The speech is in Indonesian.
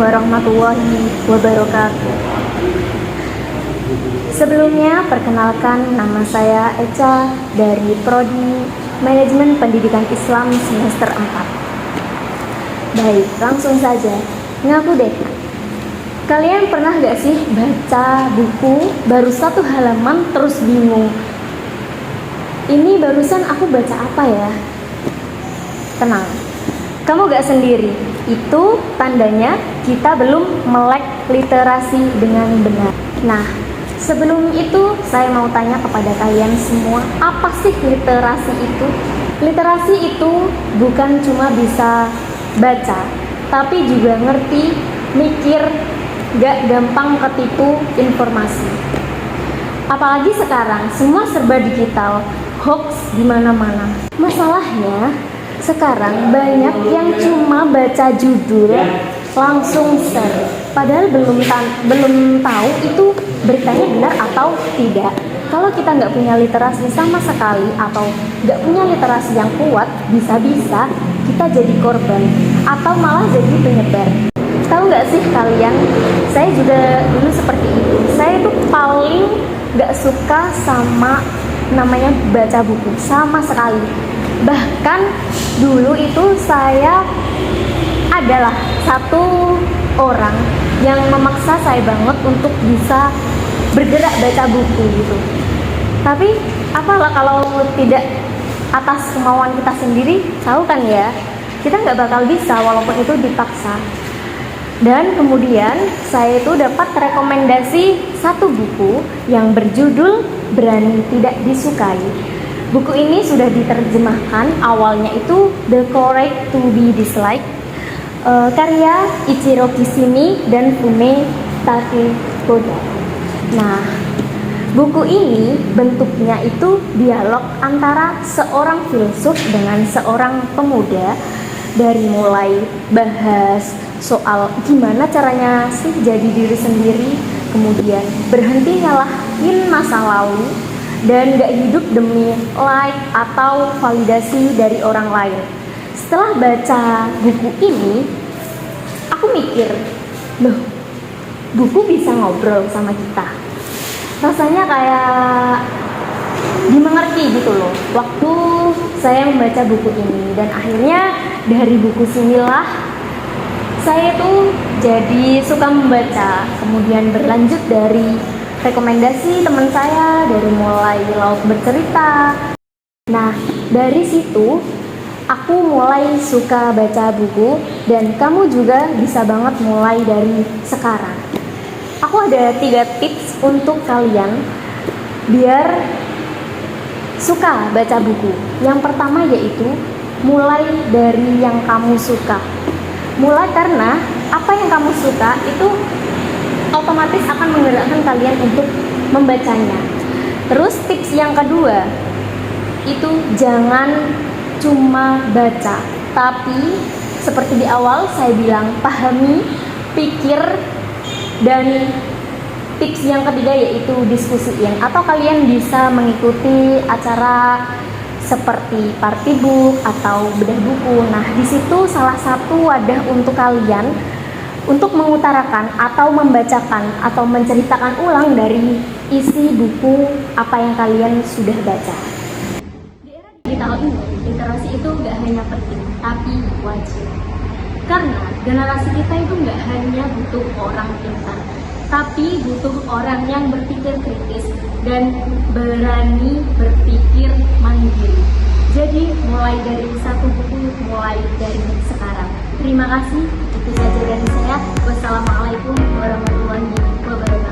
warahmatullahi wabarakatuh. Sebelumnya, perkenalkan, nama saya Echa dari Prodi Manajemen Pendidikan Islam semester 4. Baik, langsung saja. Ngaku deh, kalian pernah gak sih baca buku baru satu halaman terus bingung? Ini barusan aku baca apa ya? Tenang, kamu gak sendiri. Itu tandanya kita belum melek literasi dengan benar. Nah, sebelum itu saya mau tanya kepada kalian semua, apa sih literasi itu? Literasi itu bukan cuma bisa baca, tapi juga ngerti, mikir, gak gampang ketipu informasi. Apalagi sekarang semua serba digital, hoax di mana-mana. Masalahnya sekarang banyak yang cuma baca judul langsung share, padahal belum tahu itu beritanya benar atau tidak. Kalau kita nggak punya literasi sama sekali atau nggak punya literasi yang kuat, bisa-bisa kita jadi korban atau malah jadi penyebar. Tahu nggak sih kalian, saya juga dulu seperti itu. Saya itu paling nggak suka sama namanya baca buku sama sekali. Bahkan dulu itu saya adalah satu orang yang memaksa saya banget untuk bisa bergerak baca buku gitu. Tapi apalah kalau tidak atas kemauan kita sendiri, tahu kan ya, kita nggak bakal bisa walaupun itu dipaksa. Dan kemudian saya itu dapat rekomendasi satu buku yang berjudul Berani Tidak Disukai. Buku ini sudah diterjemahkan, awalnya itu The Courage to Be Disliked, karya Ichiro Kishimi dan Fume Takekoda. Nah, buku ini bentuknya itu dialog antara seorang filsuf dengan seorang pemuda, dari mulai bahas soal gimana caranya sih jadi diri sendiri, kemudian berhenti nyalahin masa lalu, dan gak hidup demi like atau validasi dari orang lain. Setelah baca buku ini, aku mikir, loh, buku bisa ngobrol sama kita. Rasanya kayak dimengerti gitu loh waktu saya membaca buku ini. Dan akhirnya dari buku sinilah saya tuh jadi suka membaca. Kemudian berlanjut dari rekomendasi teman saya, dari mulai Laut Bercerita. Nah, dari situ aku mulai suka baca buku, dan kamu juga bisa banget mulai dari sekarang. Aku ada 3 tips untuk kalian biar suka baca buku. Yang pertama yaitu mulai dari yang kamu suka. Mulai karena apa yang kamu suka itu otomatis akan menggerakkan kalian untuk membacanya. Terus tips yang kedua, itu jangan cuma baca, tapi seperti di awal saya bilang, pahami, pikir, dan tips yang ketiga yaitu diskusiin, atau kalian bisa mengikuti acara seperti party book atau bedah buku. Nah, di situ salah satu wadah untuk kalian untuk mengutarakan atau membacakan atau menceritakan ulang dari isi buku apa yang kalian sudah baca. Di era digital ini, literasi itu gak hanya penting, tapi wajib. Karena generasi kita itu gak hanya butuh orang pintar, tapi butuh orang yang berpikir kritis dan berani berpikir mandiri. Jadi mulai dari satu buku, mulai dari sekarang. Terima kasih, itu saja dari saya. Wassalamualaikum warahmatullahi wabarakatuh.